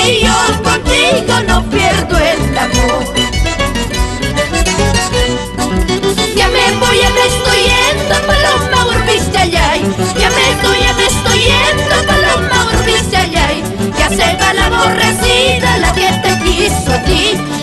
y yo contigo no pierdo el amor. Ya me voy, ya me estoy yendo, paloma urbizayay. Ya me estoy yendo, paloma urbizayay. Ya se va la aborrecida, la que te quiso a ti.